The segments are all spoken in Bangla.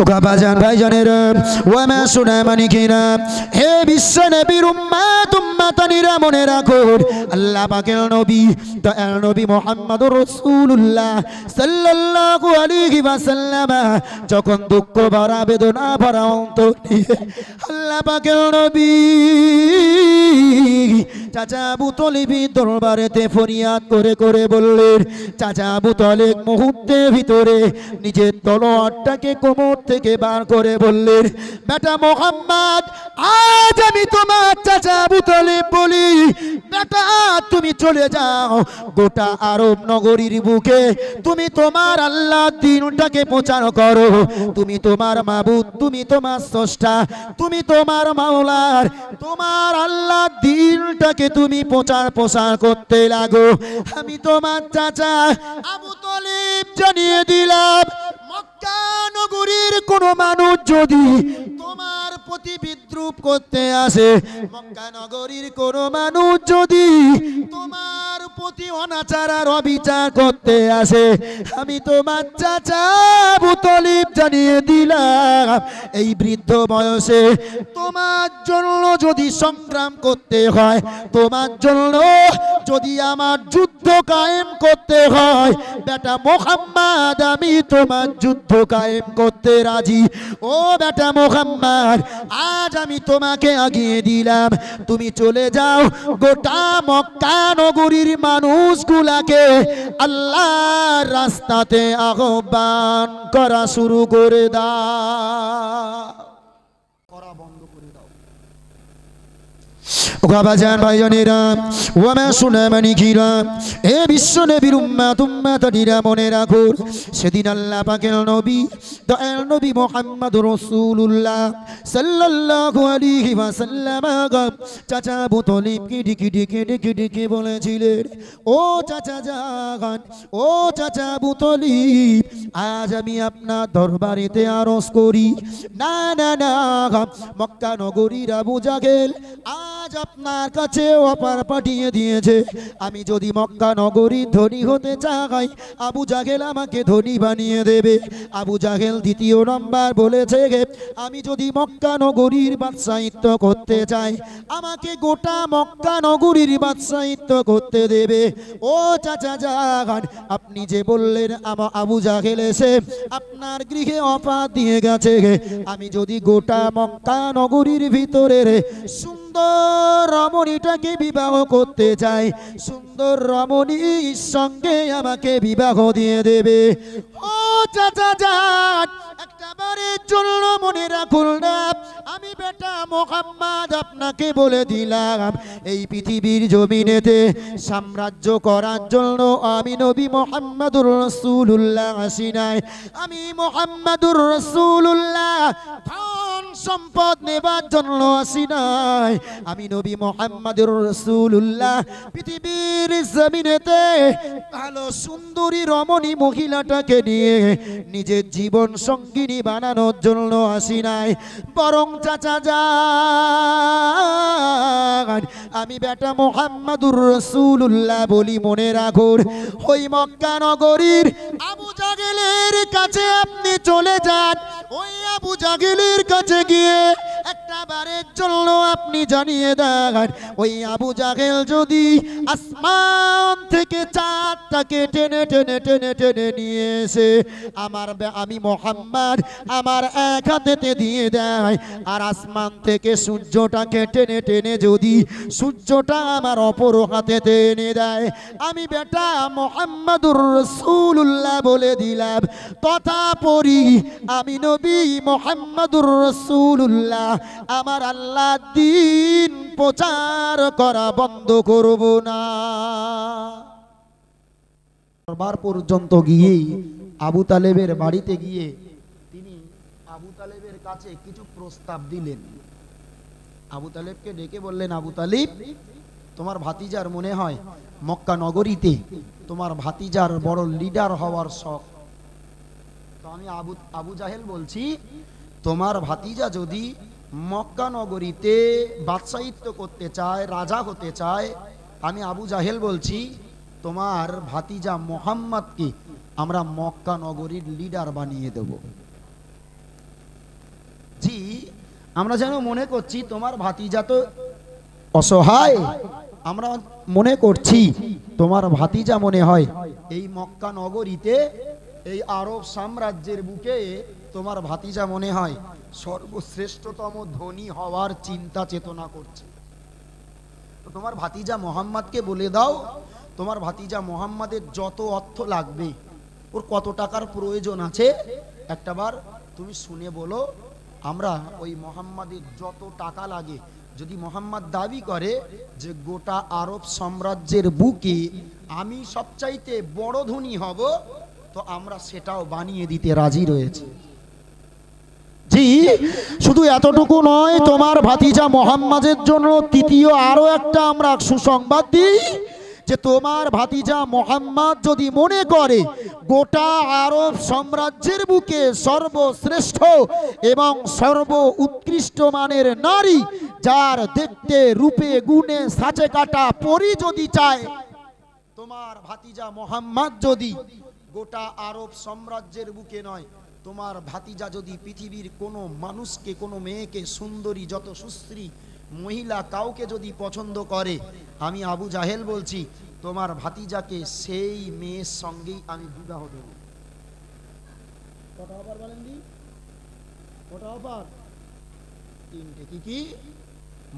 বাজান ভাইজানেরা ও মা সোনা মানিকেরা, হে বিশ্ব নবীর উম্মত উম্মতানিরা, মনে রাখুন আল্লাহ পাকের নবী দয়াল নবী মুহাম্মদুর রাসূলুল্লাহ সাল্লাল্লাহু আলাইহি ওয়াসাল্লাম যখন দুঃখ ভরা বেদনা ভরা অন্তর নিয়ে আল্লাহ পাকের নবী চাচা আবু তালিবের দরবারেতে ফরিয়াদ করে করে বললেন, চাচা আবু তালিব মুহূর্তের ভিতরে নিজের তলোয়ারটাকে কোমর থেকে বার করে বললেন, বেটা মুহাম্মদ, আজ আমি তোমার চাচা আবু তালিব বলি, বেটা তুমি চলে যাও গোটা আরব নগরীর বুকে, তুমি তোমার আল্লাহ দ্বীনটাকে প্রচার করো, তুমি তোমার মাবুদ, তুমি তোমার স্রষ্টা, তুমি তোমার মাওলার, তোমার আল্লাহ দ্বীনটাকে তুমি প্রচার প্রসার করতে লাগো। আমি তোমার চাচা আবু তালিব জানিয়ে দিলাম, মক্কা নগরীর কোন মানুষ যদি তোমার প্রতি বিদ্রুপ করতে আসে, মক্কা নগরীর কোন মানুষ যদি তোমার প্রতি অনাচার আর অবিচার করতে আসে, আমি তোমার চাচা আবু তালিব জানিয়ে দিলাম, এই বৃদ্ধ বয়সে তোমার জন্য যদি সংগ্রাম করতে হয়, তোমার জন্য যদি আমার যুদ্ধ কায়েম করতে হয়, বেটা মুহাম্মদ আমি তোমার যুদ্ধ কায়েম করতে রাজি। ও বেটা মুহাম্মদ, আজ আমি তোমাকে আগিয়ে দিলাম, তুমি চলে যাও গোটা মক্কা নগরীর মানুষগুলাকে আল্লাহর রাস্তাতে আহ্বান করা শুরু করে দাও, করা বন্ধ করে দাও। বাজান ভাইজানেরা ও মা সোনা মানিকেরা, হে বিশ্ব নবীর উম্মত উম্মতানিরা, মনে রাখুন সেদিন আল্লাহ পাকের নবী দয়াল নবী মুহাম্মদুর রাসূলুল্লাহ সাল্লাল্লাহু আলাইহি ওয়াসাল্লাম চাচা আবু তালিবকে ডেকে ডেকে ডেকে ডেকে বলেছিলেন, ও চাচা জান, ও চাচা আবু তালিব, আজ আমি আপনার দরবারেতে আরজ করি, না না না, মক্কা নগরীর আবু জাহেল আজ আপনার কাছে অফার পাঠিয়ে দিয়েছে, আমি যদি মক্কা নগরীর ধনী হতে চাই, আবু জাহেল আমাকে ধনী বানিয়ে দেবে। আবু জাহেল দ্বিতীয় নাম্বার বলেছে, আমি যদি মক্কা নগরীর বাদশাহিত্ব করতে চাই, আমাকে গোটা মক্কা নগরীর বাদশাহিত্ব করতে দেবে। ও চাচা জান, আপনি যে বললেন আবু জাহেল এসে আপনার গৃহে অফার দিয়ে গেছে, আমি যদি গোটা মক্কা নগরীর ভিতরে সুন্দর রমণীটাকে বিবাহ করতে চাই, সুন্দর রমণীর সঙ্গে আমাকে বিবাহ দিয়ে দেবে। ও চাচা জান, একবারের জন্য মনে রাখুন না, আমি বেটা মুহাম্মদ আপনাকে বলে দিলাম, এই পৃথিবীর জমিনেতে সাম্রাজ্য করার জন্য আমি নবী মুহাম্মদুর রাসূলুল্লাহ আসি নাই, আমি মুহাম্মদুর রাসূলুল্লাহ ধন সম্পদ নেবার জন্য আসি নাই, আমি নবী মুহাম্মদুর রাসূলুল্লাহ পৃথিবীর জমিনেতে ভালো সুন্দরী রমণী মহিলাটাকে নিয়ে নিজের জীবন সঙ্গিনী বানানোর জন্য আসি নাই, বরং চাচা জান আমি বেটা মুহাম্মদুর রাসূলুল্লাহ বলি, মনে রাখুন ওই মক্কা নগরীর আবু জাহেলের কাছে আপনি চলে যান, ওই আবু জাহেলের কাছে গিয়ে একটা বারের জন্য আপনি জানিয়ে দেন, ওই আবু জাহেল যদি আসমান থেকে চাঁদটাকে টেনে টেনে টেনে টেনে নিয়ে এসে আমি মুহাম্মদ আমার এক হাতেতে দিয়ে দেয়, আর আসমান থেকে সূর্যটাকে টেনে টেনে যদি সূর্যটা আমার অপর হাতেতে এনে দেয়, আমি বেটা মুহাম্মদুর রাসূলুল্লাহ বলে দিলাম, তথাপরি আমি নবী মুহাম্মদুর রাসূলুল্লাহ আমার আল্লাহ দ্বীন প্রচার করা বন্ধ করব না। দরবার পর্যন্ত গিয়ে আবু তালেবের বাড়িতে গিয়ে তিনি আবু তালেবের কাছে কিছু প্রস্তাব দিলেন। আবু তালেবকে ডেকে বললেন, আবু তালিব, তোমার ভাতিজার মনে হয় মক্কা নগরীতে তোমার ভাতিজার বড় লিডার হওয়ার শখ, তো আমি আবু জাহেল বলছি, তোমার ভাতিজা যদি মক্কা নগরীতে বাদশাহিত্ব করতে চায়, রাজা হতে চায়, আমি আবু জাহেল বলছি তোমার ভাতিজা মুহাম্মদকে আমরা মক্কা নগরীর লিডার বানিয়ে দেব। আমরা যেন মনে করছি তোমার ভাতিজা তো অসহায়, আমরা মনে করছি তোমার ভাতিজা মনে হয় এই মক্কা নগরীতে, এই আরব সাম্রাজ্যের বুকে তোমার ভাতিজা মনে হয় সর্বশ্রেষ্ঠতম ধনী হওয়ার চিন্তা চেতনা করছে। তো তোমার ভাতিজা মোহাম্মদকে বলে দাও, তোমার ভাতিজা মোহাম্মদের যত অর্থ লাগবে, ওর কত টাকার প্রয়োজন আছে, একটাবার তুমি শুনে বলো। আমরা ওই মোহাম্মদের যত টাকা লাগে, যদি মোহাম্মদ দাবি করে যে গোটা আরব সাম্রাজ্যের বুকে আমি সবচাইতে বড় ধনী হব, তো আমরা সেটাও বানিয়ে দিতে রাজি রয়েছে। জি, শুধু এতটুকু নয়, তোমার ভাতিজা মোহাম্মদের জন্য তৃতীয় আরো একটা আমরা সুসংবাদ দিই যে তোমার ভাতিজা মোহাম্মদ যদি মনে করে গোটা আরব সাম্রাজ্যের বুকে সর্বশ্রেষ্ঠ এবং সর্ব উৎকৃষ্ট মানের নারী, যার দেখতে রূপে গুণে সাচে কাটা পরি যদি চায়, তোমার ভাতিজা মোহাম্মদ যদি গোটা আরব সাম্রাজ্যের বুকে নয়, তোমার ভাতিজা যদি পৃথিবীর কোনো মানুষকে, কোনো মেয়েকে, সুন্দরী যত সুশ্রী মহিলা কাউকে যদি পছন্দ করে, আমি আবু জাহেল বলছি তোমার ভাতিজাকে সেই মেয়ের সঙ্গেই আমি বিবাহ দেব। কটা অফার বলেন দি? কটা অফার? তিনটে। কি কি?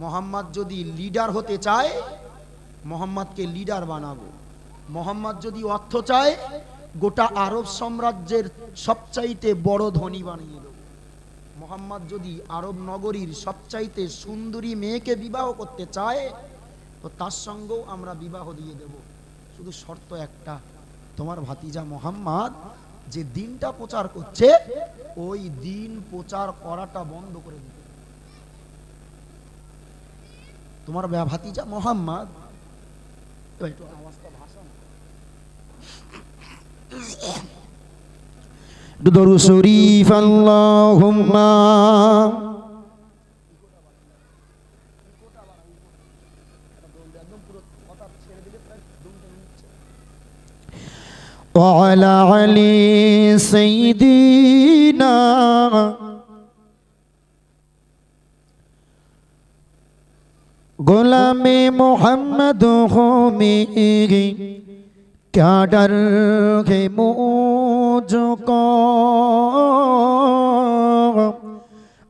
মোহাম্মদ যদি লিডার হতে চায়, মোহাম্মদকে লিডার বানাবো। মোহাম্মদ যদি অর্থ চায়, গোটা আরব সাম্রাজ্যের সবচাইতে বড় ধনী বানিয়ে দেব। মোহাম্মদ যদি আরব নগরীর সবচাইতে সুন্দরী মেয়েকে বিবাহ করতে চায়, তো তার সঙ্গেও আমরা বিবাহ দিয়ে দেব। শুধু শর্ত একটা, তোমার ভাতিজা মোহাম্মদ যে দিনটা প্রচার করছে, ওই দিন প্রচার করাটা বন্ধ করে দিবে। তোমার ভাতিজা মোহাম্মদ, একটু আওয়াজটা ভাষণ দরুদ শরীফ আল্লাহুম্মা وعلى علي سيدنا غلام محمد होमेगी क्या डर है मुझको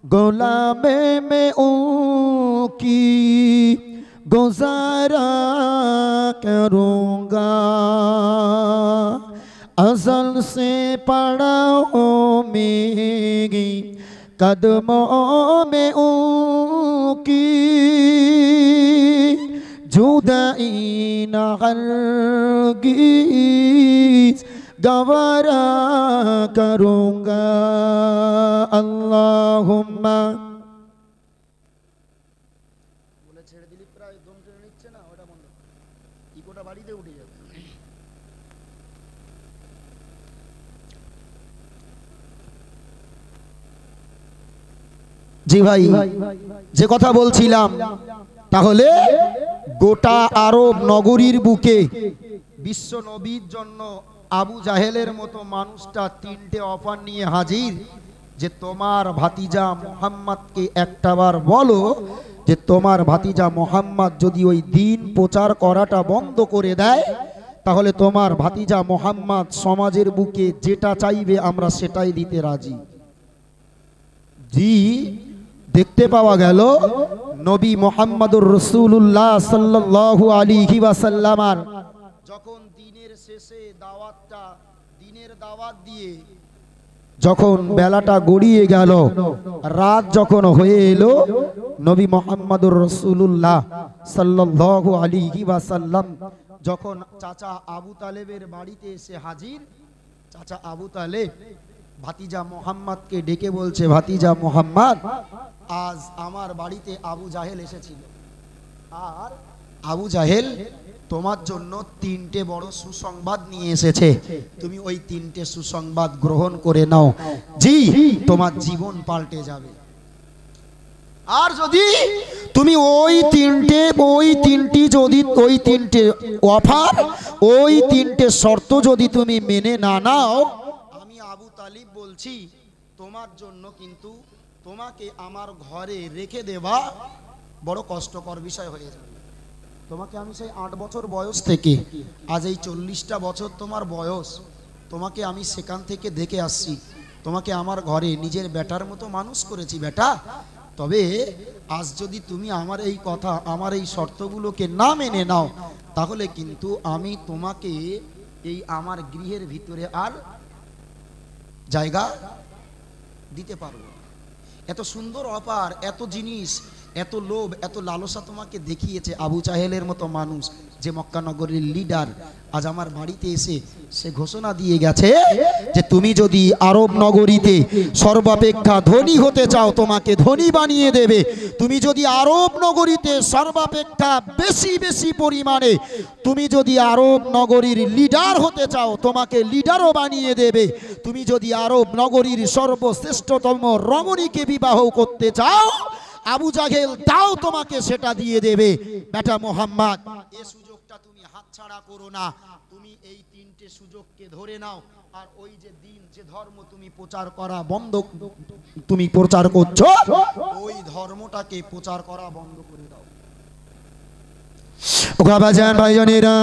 गुलाम में उनकी गुजारा करूँगा अज़ल से पड़ा हो मेरी कदमों में उनकी जुदाई न हरगिज़ गवारा करूँगा अल्लाहुम्मा। बोले छेड़े दिली प्राय दम टेने निচ্ছে না, ওটা বন্ধ, ইকোটা বাড়িতে উঠে যাবে। জি ভাই, যে কথা বলছিলাম, তাহলে গোটা আরব নগরীর বুকে বিশ্ব নবীর জন্য আবু জাহেলের মতো মানুষটা তিনটে অফার নিয়ে হাজির যে তোমার ভাতিজা মোহাম্মদকে একটাবার বলো যে তোমার ভাতিজা মোহাম্মদ যদি ওই দিন প্রচার করাটা বন্ধ করে দেয়, তাহলে তোমার ভাতিজা মোহাম্মদ সমাজের বুকে যেটা চাইবে আমরা সেটাই দিতে রাজি। জি, দেখতে পাওয়া গেল নবী মুহাম্মদুর রাসূলুল্লাহ সাল্লাল্লাহু আলাইহি ওয়াসাল্লাম যখন দিনের শেষে দিনের দাওয়াত দিয়ে যখন বেলাটা গড়িয়ে গেল, রাত যখন হয়ে এলো, নবী মুহাম্মদুর রাসূলুল্লাহ সাল্লাল্লাহু আলাইহি ওয়াসাল্লাম যখন চাচা আবু তালেবের বাড়িতে এসে হাজির, চাচা আবু তালেব ভাতিজা মোহাম্মদকে ডেকে বলছে, ভাতিজা মোহাম্মদ, আজ আমার বাড়িতে আবু জাহেল এসেছিল, আর আবু জাহেল তোমার জন্য তিনটে বড় সুসংবাদ নিয়ে এসেছে, তুমি ওই তিনটে সুসংবাদ গ্রহণ করে নাও, জি তোমার জীবন পাল্টে যাবে। আর যদি তুমি ওই তিনটে অফার, ওই তিনটে শর্ত যদি তুমি মেনে না নাও, আমি আবু তালিব বলছি তোমার জন্য কিন্তু তোমাকে আমার ঘরে রেখে দেওয়া বড় কষ্টকর বিষয় হয়ে যাবে। তোমাকে আমি সেই 8 বছর বয়স থেকে আজ এই 40টা বছর তোমার বয়স, তোমাকে আমি সেখান থেকে দেখে আসছি, তোমাকে আমার ঘরে নিজের বেটার মতো মানুষ করেছি বেটা। তবে আজ যদি তুমি আমার এই কথা, আমার এই শর্তগুলোকে না মেনে নাও, তাহলে কিন্তু আমি তোমাকে এই আমার গৃহের ভিতরে আর জায়গা দিতে পারবো। এত সুন্দর অপার, এত জিনিস, এত লোভ, এত লালসা তোমাকে দেখিয়েছে আবু জাহেলের মতো মানুষ, যে মক্কা নগরীর লিডার, আজ আমার বাড়িতে এসে সে ঘোষণা দিয়ে গেছে যে তুমি যদি আরব নগরীতে সর্বাপেক্ষা ধনী হতে চাও তোমাকে ধনী বানিয়ে দেবে, তুমি যদি আরব নগরীতে সর্বাপেক্ষা বেশি বেশি পরিমাণে তুমি যদি আরব নগরীর লিডার হতে চাও তোমাকে লিডারও বানিয়ে দেবে, তুমি যদি আরব নগরীর সর্বশ্রেষ্ঠতম রমণীকে বিবাহ করতে চাও আবু জাহেল তাও তোমাকে সেটা দিয়ে দেবে। বেটা মোহাম্মদ, এই সুযোগটা তুমি হাতছাড়া করো না, তুমি এই 3টে সুযোগকে ধরে নাও। আর ওই যে দিন, যে ধর্ম তুমি প্রচার করা বন্ধ, তুমি প্রচার করছো, ওই ধর্মটাকে প্রচার করা বন্ধ করে দাও। ওগাবাজান ভাইজানেরা,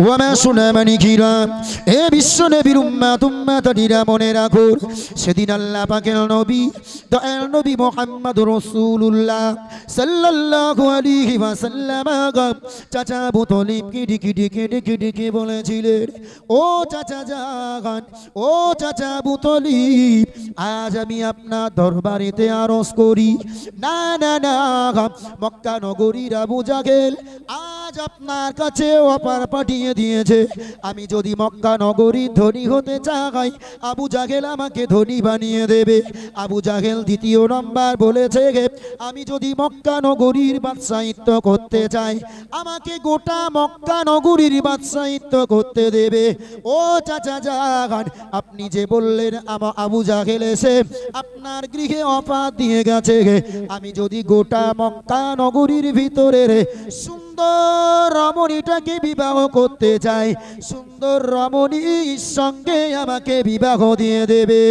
ওয়ামা সুনামানি কিরাম, এ বিশ্ব নবীর উম্মাত উম্মাতানিরা মনে রাখো, সেদিন আল্লাহ পাকের নবী দয়াল নবী মুহাম্মদুর রাসূলুল্লাহ সাল্লাল্লাহু আলাইহি ওয়াসাল্লাম চাচা আবু তালিবকে ডেকে বলেছিলেন, ও চাচা জান, ও চাচা আবু তালিব, আজ আমি আপনার দরবারেতে আরজ করি, না না না, মক্কা নগরীর আবু জাহেল আজ আপনার কাছে অফার পাঠিয়ে দিয়েছে, আমি যদি মক্কা নগরী ধনী হতে চাই আবু জাহেল আমাকে ধনী বানিয়ে দেবে। আবু জাহেল দ্বিতীয় নাম্বার বলেছে, আমি যদি মক্কা নগরীর বাদশাহিত্ব করতে চাই আমাকে গোটা মক্কা নগরীর বাদশাহিত্ব করতে দেবে। ও চাচা জান, আপনি যে বললেন আবু জাহেল এসে আপনার গৃহে অফার দিয়ে গেছে, আমি যদি গোটা মক্কা নগরীর ভিতরে সুন্দর রমণীটাকে বিবাহ করতে চাই, সুন্দর রমণীর সঙ্গে আমাকে বিবাহ দিয়ে দেবে।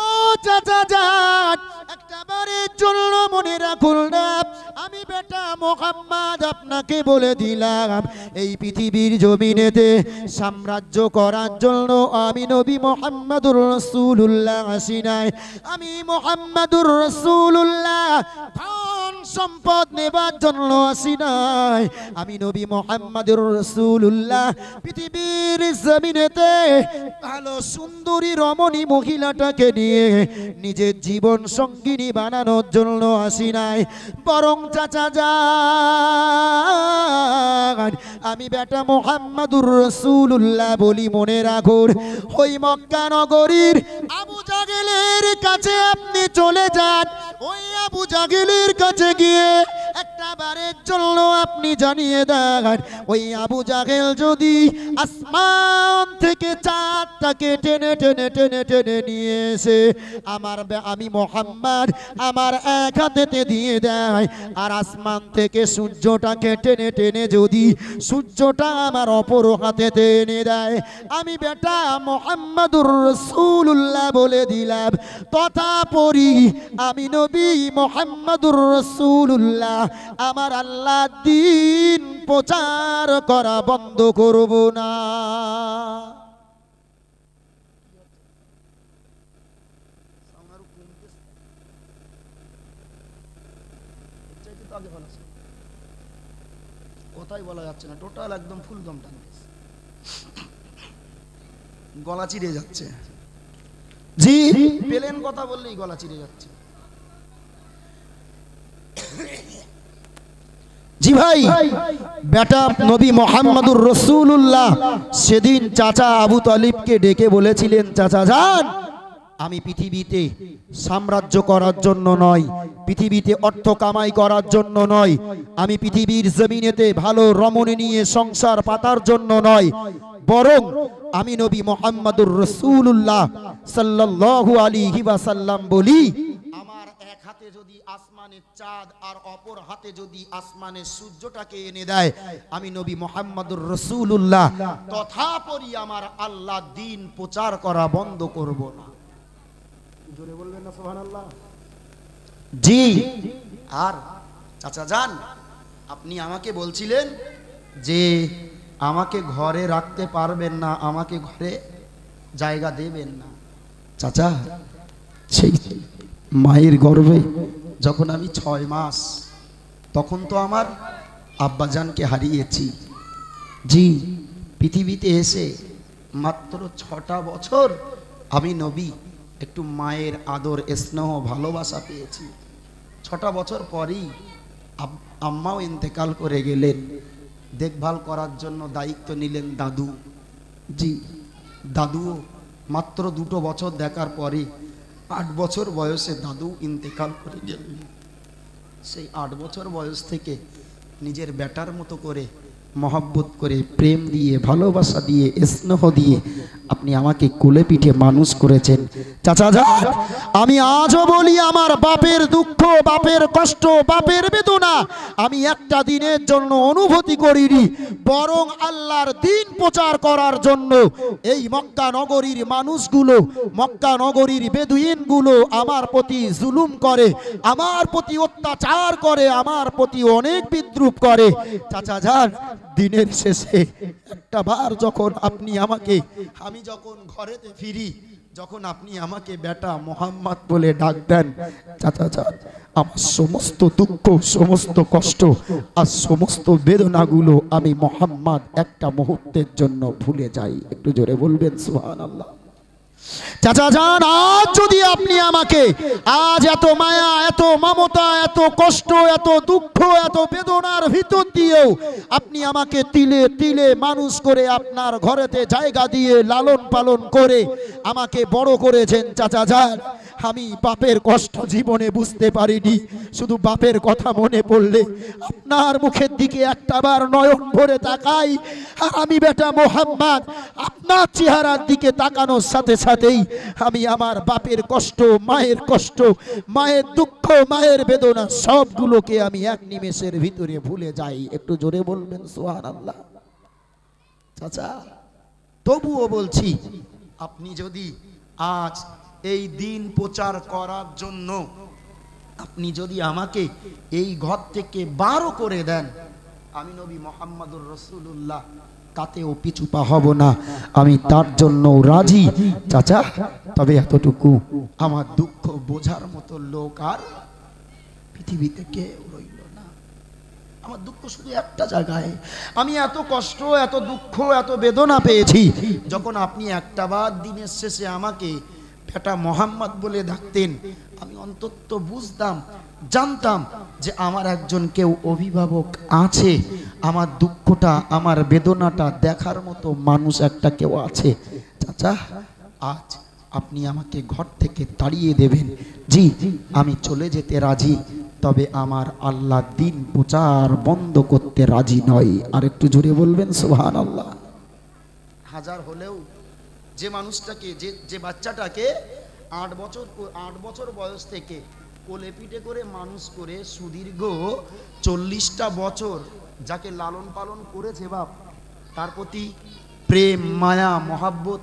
ও চাচা জান, একটাবারের জন্য মনে রাখুন না, আমি বেটা মুহাম্মদ আপনাকে বলে দিলাম, এই পৃথিবীর জমিনেতে সাম্রাজ্য করার জন্য আমি নবী মুহাম্মদুর রাসূলুল্লাহ আসি নাই, আমি মুহাম্মদুর রাসূলুল্লাহ ধন সম্পদ নেবার জন্য আসি নাই, আমি নবী মুহাম্মদুর রাসূলুল্লাহ পৃথিবীর জমিনেতে ভালো সুন্দরী রমণী মহিলাটাকে নিয়ে নিজের জীবন সঙ্গিনী বানানোর জন্য আসি নাই, বরং চাচা জান আমি বেটা মুহাম্মদুর রাসূলুল্লাহ বলি, মনে রাখুন, ওই মক্কা নগরীর আবু জাহেলের কাছে আপনি চলে যান, ওই আবু জাহেলের কাছে গিয়ে একটা বারের জন্য আপনি জানিয়ে দেন, ওই আবু জাহেল যদি আসমান থেকে চাঁদটাকে টেনে টেনে টেনে টেনে নিয়ে এসে আমি মুহাম্মদ আমার এক হাতেতে দিয়ে দেয়, আর আসমান থেকে সূর্যটাকে টেনে টেনে যদি সূর্যটা আমার অপর হাতেতে এনে দেয়, আমি বেটা মুহাম্মদুর রাসূলুল্লাহ বলে দিলাম, তথাপরি আমি নবী মুহাম্মদুর রাসূলুল্লাহ আমার আল্লাহ দ্বীন প্রচার করা বন্ধ করব না। কথাই বলা যাচ্ছে না, টোটাল একদম ফুল দম টানতেছে, গলা চিড়ে যাচ্ছে। জি, প্লেন কথা বললেই গলা চিড়ে যাচ্ছে। জি ভাই, বেটা নবী মুহাম্মদুর রাসূলুল্লাহ সেদিন চাচা আবু তালিবকে ডেকে বলেছিলেন, চাচা জান, আমি পৃথিবীতে সাম্রাজ্য করার জন্য নয়, পৃথিবীতে অর্থ কামাই করার জন্য নয়, আমি পৃথিবীর জমিনেতে ভালো রমণী নিয়ে সংসার পাতার জন্য নয়, বরং আমি নবী মুহাম্মদুর রাসূলুল্লাহ সাল্লাল্লাহু আলাইহি ওয়াসাল্লাম বলি, আমার এক হাতে যদি আসমানের চাঁদ আর অপর হাতে যদি আসমানের সূর্যটাকে এনে দেয়, আমি নবী মুহাম্মদুর রাসূলুল্লাহ তথাপরি আমার আল্লাহ দ্বীন প্রচার করা বন্ধ করব না। জোরে বলবেন না সুবহানাল্লাহ। জি। আর চাচা যান, আপনি আমাকে বলছিলেন যে আমাকে ঘরে রাখতে পারবেন না, আমাকে ঘরে জায়গা দেবেন না। চাচা, সেই মায়ের গর্ভে যখন আমি 6 মাস, তখন তো আমার আব্বাজানকে হারিয়েছি। জি। পৃথিবীতে এসে মাত্র 6টা বছর আমি নবী একটু মায়ের আদর স্নেহ ভালোবাসা পেয়েছি। 6টা বছর পরই আম্মাও ইন্তেকাল করে গেলেন। দেখভাল করার জন্য দায়িত্ব নিলেন দাদু। জি, দাদুও মাত্র 2 বছর দেখার পরে 8 বছর বয়সে দাদু ইন্তেকাল করে গেলেন। সেই 8 বছর বয়স থেকে নিজের বেটার মতো করে মহব্বত করে প্রেম দিয়ে ভালোবাসা দিয়ে স্নেহ দিয়ে আপনি আমাকে কোলে পিঠে মানুষ করেছেন। চাচা যান, আমি আজও বলি আমার বাপের দুঃখ, বাপের কষ্ট, বাপের বেদনা আমি একটা দিনের জন্য অনুভূতি করিনি, বরং আল্লাহর দ্বীন প্রচার করার জন্য এই মক্কা নগরীর মানুষগুলো, মক্কা নগরীর বেদুইনগুলো আমার প্রতি জুলুম করে, আমার প্রতি অত্যাচার করে, আমার প্রতি অনেক বিদ্রুপ করে। চাচা যান, দিনের শেষে একটা বার যখন আপনি আমাকে, আমি যখন ঘরেতে ফিরি, যখন আপনি আমাকে বেটা মোহাম্মদ বলে ডাক দেন, চাচা যান, আমার সমস্ত দুঃখ, সমস্ত কষ্ট আর সমস্ত বেদনাগুলো আমি মোহাম্মদ একটা মুহূর্তের জন্য ভুলে যাই। একটু জোরে বলবেন সুবহানাল্লাহ। চাচা যান, আজ যদি আপনি আমাকে আজ এত মায়া, এত মমতা, এত কষ্ট, এত দুঃখ, এত বেদনার ভিতর দিয়েও আপনি আমাকে তিলে তিলে মানুষ করে আপনার ঘরেতে জায়গা দিয়ে লালন পালন করে আমাকে বড় করেছেন, চাচা যান, আমি বাপের কষ্ট জীবনে বুঝতে পারিনি। শুধু বাপের কথা মনে পড়লে আপনার মুখের দিকে একটাবার নয়ন ভরে তাকাই, আর আমি বেটা মোহাম্মদ আপনার চেহারার দিকে তাকানোর সাথে সাথেই আমি আমার বাপের কষ্ট, মায়ের কষ্ট, মায়ের দুঃখ, মায়ের বেদনা সবগুলোকে আমি এক নিমেষের ভিতরে ভুলে যাই। একটু জোরে বলবেন সুবহানাল্লাহ। চাচা, তবুও বলছি, আপনি যদি আজ এই দিন প্রচার করার জন্য আপনি যদি আমাকে এই ঘর থেকে বারো করে দেন, আমি নবী মুহাম্মদুর রাসূলুল্লাহ তাতেও পিছু পা হব না, আমি তার জন্য রাজি। চাচা, তবে এতটুকু, আমার দুঃখ বোঝার মতো লোক আর পৃথিবীতে কেউ রইল না। আমার দুঃখ শুধু একটা জায়গায়, আমি এত কষ্ট, এত দুঃখ, এত বেদনা পেয়েছি, যখন আপনি একটা বার দিনের শেষে আমাকে বেটা মোহাম্মদ বলে ডাকতেন, আমি অন্তত বুঝতাম, জানতাম যে আমার একজন কেউ অভিভাবক আছে, আমার দুঃখটা, আমার বেদনাটা দেখার মতো মানুষ একটা কেউ আছে। চাচা, আজ আপনি আমাকে ঘর থেকে তাড়িয়ে দেবেন, জি, আমি চলে যেতে রাজি, তবে আমার আল্লাহ দ্বীন প্রচার বন্ধ করতে রাজি নয়। আর একটু জোরে বলবেন সুবহানাল্লাহ। হাজার হলেও যে মানুষটাকে, যে বাচ্চাটাকে 8 বছর বয়স থেকে কোলে পিঠে করে মানুষ করে সুদীর্ঘ 40টা বছর যাকে লালন পালন করেছে বাপ, তার প্রতি প্রেম, মায়া, মহাব্বত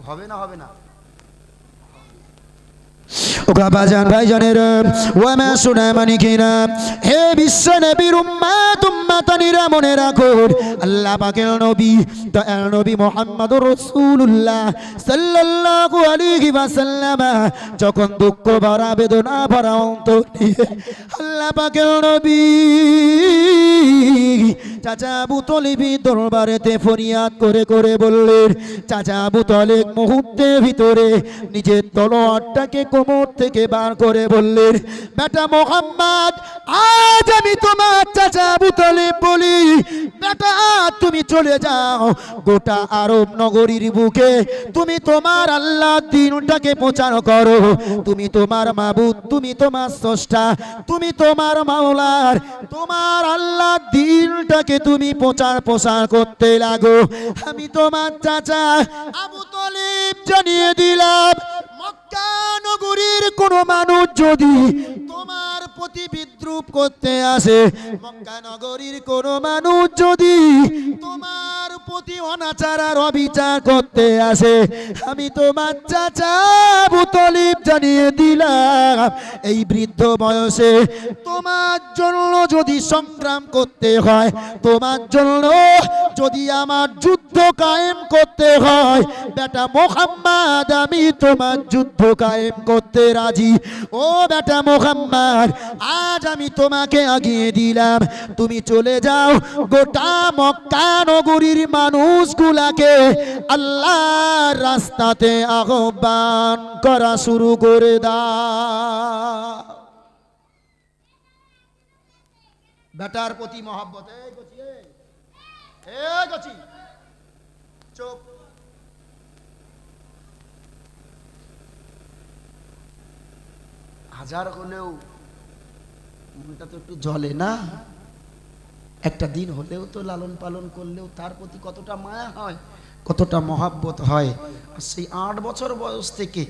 হবে না? হবে না? ওগা বাজান ভাইজানের ওয়ামা শোনা মানিকেরা, হে বিশ্ব নবীর উম্মাত উম্মাতানিরা, মনে রাখো আল্লাহ পাকের নবী, দয়াল নবী মুহাম্মদুর রাসূলুল্লাহ সাল্লাল্লাহু আলাইহি ওয়াসাল্লাম যখন দুঃখ ভরা, বেদনা ভরা অন্তর নিয়ে আল্লাহ পাকের নবী চাচা আবু তালিবের দরবারেতে ফরিয়াদ করে করে বললেন, চাচা আবু তালিব মুহূর্তের ভিতরে নিজের তলোয়ারটাকে কোমর থেকে বার করে বললেন, বেটা মোহাম্মদ, আজ আমি তোমার চাচা আবু তালিব বলি, বেটা তুমি চলে যাও গোটা আরব নগরীর বুকে, তুমি তোমার আল্লাহ দ্বীনটাকে প্রচার করো, তুমি তোমার মাবুদ, তুমি তোমার স্রষ্টা, তুমি তোমার মাওলার, তোমার আল্লাহ দ্বীনটাকে তুমি প্রচার প্রসার করতে লাগো। আমি তোমার চাচা আবু তালিব জানিয়ে দিলাম, মক্কা নগরীর কোন মানুষ যদি তোমার প্রতি বিদ্রুপ করতে আসে, মক্কা নগরীর কোন মানুষ যদি তোমার প্রতি অনাচার আর অবিচার করতে আসে, আমি তোমার চাচা আবু তালিব জানিয়ে দিলাম, এই বৃদ্ধ বয়সে তোমার জন্য যদি সংগ্রাম করতে হয়, তোমার জন্য যদি আমার যুদ্ধ কায়েম করতে হয়, বেটা মুহাম্মদ আমি তোমার যুদ্ধ কায়েম করতে রাজি। ও বেটা মুহাম্মদ, আজ আমি তোমাকে আগিয়ে দিলাম, তুমি চলে যাও গোটা মক্কা নগরীর মানুষগুলাকে আল্লাহর রাস্তাতে আহ্বান করা শুরু করে দাও। বেটার প্রতি মহব্বত। চুপ। হাজার হলেও মনটা তো একটু জ্বলে না, একটা দিন হলেও তো লালন পালন করলেও তার প্রতি কতটা মায়া হয়, কতটা মহাব্বত হয়। আর সেই 8 বছর বয়স থেকে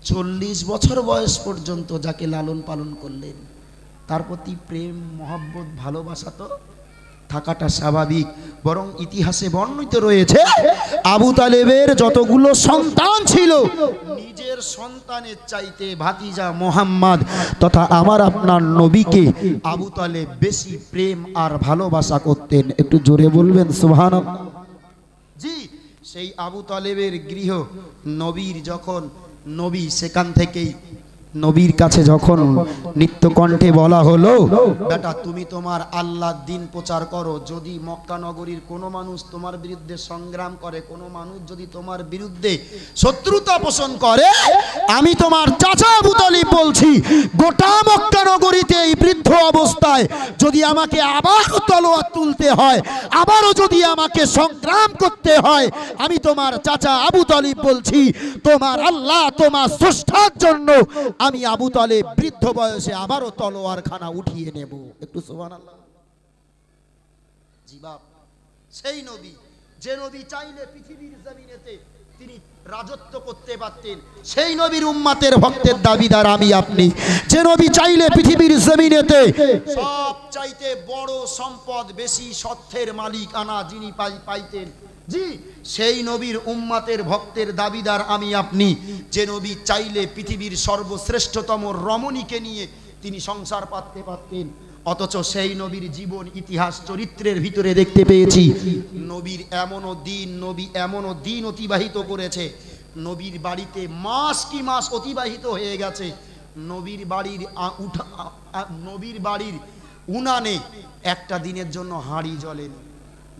40 বছর বয়স পর্যন্ত যাকে লালন পালন করলেন, তার প্রতি প্রেম মহাব্বত ভালোবাসা তো থাকাটা স্বাভাবিক। বরং ইতিহাসে বর্ণিত রয়েছে আবু তালেবের যতগুলো সন্তান ছিল, নিজের সন্তানের চাইতে ভাতিজা মোহাম্মদ তথা আমার আপনার নবীকে আবু তালেব বেশি প্রেম আর ভালোবাসা করতেন। একটু জোরে বলবেন সুবহানাল্লাহ। জি, সেই আবু তালেবের গৃহ নবীর যখন নবী, সেখান থেকেই নবীর কাছে যখন নিত্য কণ্ঠে বলা হলো, বেটা তুমি তোমার আল্লাহর দ্বীন প্রচার করো, যদি মক্কা নগরীর কোনো মানুষ তোমার বিরুদ্ধে সংগ্রাম করে, কোনো মানুষ যদি তোমার বিরুদ্ধে শত্রুতা পোষণ করে, আমি তোমার চাচা আবু তালিব বলছি, গোটা মক্কা নগরীতে এই বৃদ্ধ অবস্থায় যদি আমাকে আবারও তলোয়ার তুলতে হয়, আবারও যদি আমাকে সংগ্রাম করতে হয়, আমি তোমার চাচা আবু তালিব বলছি, তোমার আল্লাহ তোমার স্রষ্টার জন্য আমি আবু তালেব বৃদ্ধ বয়সে আবারও তলোয়ার খানা উঠিয়ে নেব। একটু সুবহানাল্লাহ। জি বাপ, সেই নবী, যে নবী চাইলে পৃথিবীর জমিনেতে তিনি রাজত্ব করতে পারতেন, সেই নবীর উম্মতের ভক্তের দাবিদার আমি আপনি। যে নবী চাইলে পৃথিবীর জমিনেতে সব চাইতে বড় সম্পদ, বেশি সত্যের মালিক আনা যিনি পাইতেন, জি সেই নবীর উম্মতের ভক্তের দাবিদার আমি আপনি। যে নবী চাইলে পৃথিবীর সর্বশ্রেষ্ঠতম রমণীকে নিয়ে তিনি সংসার পাততে পারতেন, অথচ সেই নবীর জীবন ইতিহাস চরিত্রের ভিতরে দেখতে পেয়েছি নবীর এমনও দিন, নবী এমনও দিন অতিবাহিত করেছে, নবীর বাড়িতে মাস কি মাস অতিবাহিত হয়ে গেছে, নবীর বাড়ির উনানে একটা দিনের জন্য হাঁড়ি জ্বলেনি,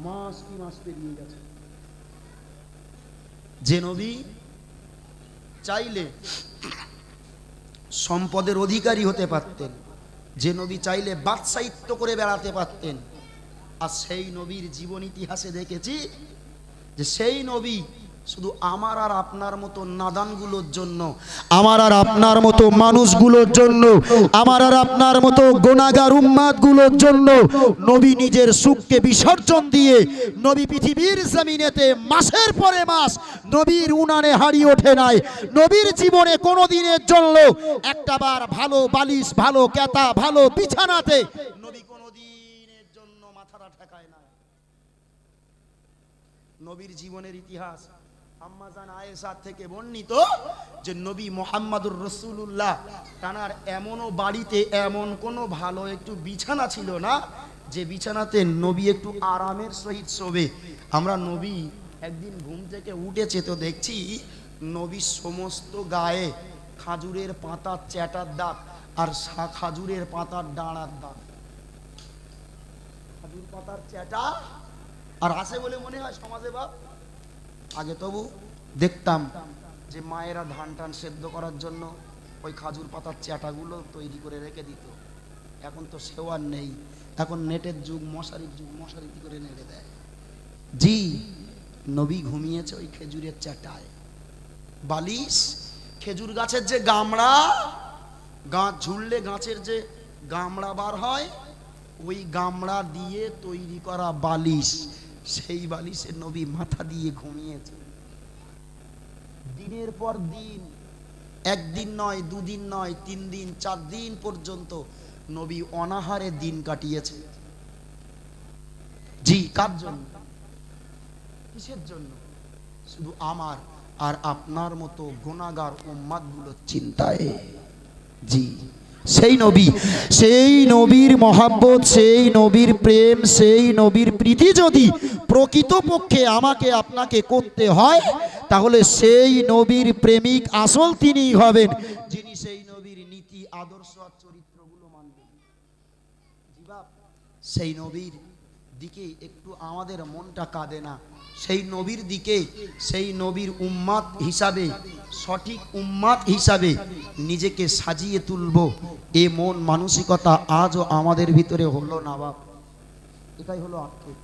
মাস কি মাস পেরিয়ে গেছে। যে নবী চাইলে সম্পদের অধিকারী হতে পারতেন, যে নবী চাইলে বাদশাহিত্য করে বেড়াতে পারতেন, আর সেই নবীর জীবন ইতিহাসে দেখেছি যে সেই নবী শুধু আমার আর আপনার মতো নাদানগুলোর জন্য, আমার আর আপনার মতো মানুষগুলোর জন্য, আমার আর আপনার মতো গুনাহগার উম্মাতগুলোর জন্য নবী নিজের সুখকে বিসর্জন দিয়ে নবী পৃথিবীর জমিনেতে মাসের পরে মাস নবীর উনানে হারিয়ে ওঠে নাই। নবীর জীবনে কোনো দিনের জন্য একটাবার ভালো বালিশ, ভালো কেতা, ভালো বিছানাতে নবী কোনো দিনের জন্য মাথাটা ঠেকায় না। নবীর জীবনের ইতিহাস আম্মা জান আয়েশা থেকে বর্ণিত যে নবী মুহাম্মদুর রাসূলুল্লাহ তানার এমনও বাড়িতে এমন কোনো ভালো একটু বিছানা ছিল না যে বিছানাতে নবী একটু আরামের সহিত শোবে। আমরা নবী একদিন ঘুম থেকে উঠেছে তো দেখছি নবীর সমস্ত গায়ে খাজুরের পাতার চ্যাটার দাগ আর খাজুরের পাতার ডাঁড়ার দাগ, খাজুর পাতার চ্যাটা আর আসে বলে মনে হয় সমাজে। বাপ আগে তবু দেখতাম যে মায়েরা ধান টান সেদ্ধ করার জন্য ওই খাজুর পাতার চ্যাটাগুলো তৈরি করে রেখে দিত, এখন তো সেও আর নেই, এখন নেটের যুগ, মশারির যুগ, মশারি করে নেড়ে দেয়। জি নবী ঘুমিয়েছে ওই খেজুরের চ্যাটায়, বালিশ, খেজুর গাছের যে গামড়া, গাছ ঝুললে গাছের যে গামড়া বার হয়, ওই গামড়া দিয়ে তৈরি করা বালিশ, সেই বালিশে নবী মাথা দিয়ে ঘুমিয়েছে। দিনের পর দিন, একদিন নয়, দুদিন নয়, 3 দিন 4 দিন পর্যন্ত নবী অনাহারে দিন কাটিয়েছে। জি, কার জন্য? কিসের জন্য? শুধু আমার আর আপনার মতো গুনাহগার উম্মতগুলোর চিন্তায়। জি, সেই নবী, সেই নবীর মহাব্বত, সেই নবীর প্রেম, সেই নবীর প্রীতি যদি প্রকৃতপক্ষে আমাকে আপনাকে করতে হয়, তাহলে সেই নবীর প্রেমিক আসল তিনিই হবেন, যিনি সেই নবীর নীতি আদর্শ আর চরিত্রগুলো মানবেন। জি বাপ, সেই নবীর দিকে একটু আমাদের মনটা কাঁদে না? সেই নবীর দিকে, সেই নবীর উম্মাত হিসাবে, সঠিক উম্মাত হিসাবে নিজেকে সাজিয়ে তুলব, এ মন মানসিকতা আজও আমাদের ভিতরে হলো না বাপ। এটাই হলো আক্ষেপ।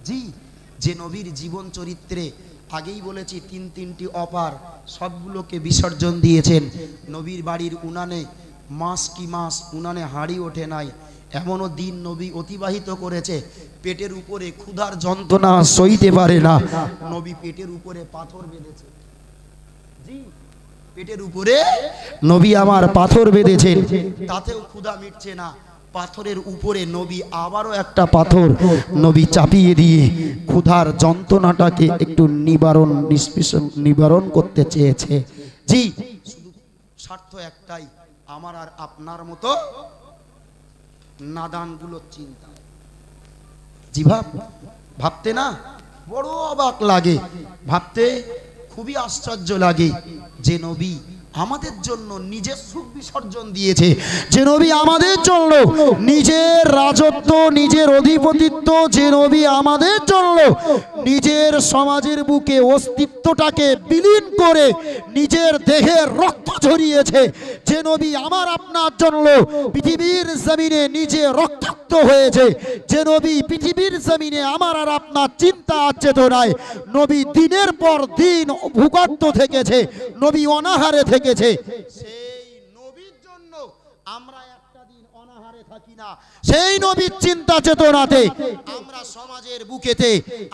জি, যে নবীর জীবন চরিত্রে আগেই বলেছি তিনটি অপার, সবগুলোকে বিসর্জন দিয়েছেন। নবীর বাড়ির উনানে মাস কি মাস উনানে হাঁড়ি ওঠে নাই, এমনও দিন নবী অতিবাহিত করেছে পেটের উপরে ক্ষুধার যন্ত্রণা সইতে পারে না, নবী পেটের উপরে পাথর বেঁধেছে। জি, পেটের উপরে নবী আমার পাথর বেঁধেছেন, তাতেও ক্ষুধা মিটছে না। পাথরের উপরে নবী আবারও একটা পাথর নবী চাপিয়ে দিয়ে ক্ষুধার যন্ত্রণাটাকে একটু নিবারণ করতে চেয়েছে। জি, শুধু স্বার্থ একটাই, আমার আর আপনার মতো নাদানগুলোর চিন্তা। জি ভাবতে না বড় অবাক লাগে, ভাবতে খুবই আশ্চর্য লাগে যে নবী আমাদের জন্য নিজের সুখ বিসর্জন দিয়েছে, যে নবী আমাদের জন্য নিজের রাজত্ব, নিজের অধিপতিত্ব, যে নবী আমাদের জন্য নিজের সমাজের বুকে অস্তিত্বটাকে বিলীন করে নিজের দেহের রক্ত ঝরিয়েছে, যে নবী আমার আপনার জন্য পৃথিবীর জমিনে নিজে রক্তাক্ত হয়েছে, যে নবী পৃথিবীর জমিনে আমার আর আপনার চিন্তা চেতনায় নবী দিনের পর দিন ভূগর্ত থেকেছে, নবী অনাহারে থেকেছে। সেই নবীর জন্য আমরা একটা দিন অনাহারে থাকি না, সেই নবীর চিন্তা চেতনাতে আমরা সমাজের বুকেতে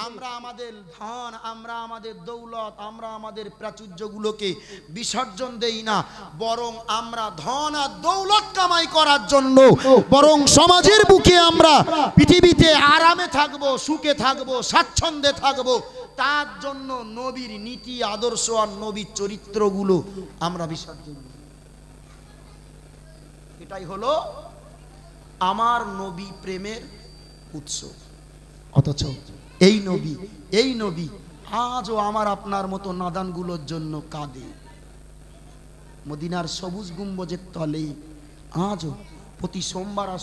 আমরা আমাদের ধন, আমরা আমাদের দৌলত, আমরা আমাদের প্রাচুর্যগুলোকে বিসর্জন দেই না, বরং আমরা ধন আর দৌলত কামাই করার জন্য, বরং সমাজের বুকে আমরা পৃথিবীতে আরামে থাকবো, সুখে থাকবো, স্বাচ্ছন্দ্যে থাকবো, তার জন্য নবীর নীতি আদর্শ আর নবীর চরিত্রগুলো আমরা বিসর্জন দিই। এটাই হলো আমার নবী প্রেমের উৎস। অথচ এই নবী আজও আমার আপনার মতো নাদানগুলোর জন্য কাঁদে। মদিনার সবুজ গুম্বজের তলে আজও প্রতি সোমবার আর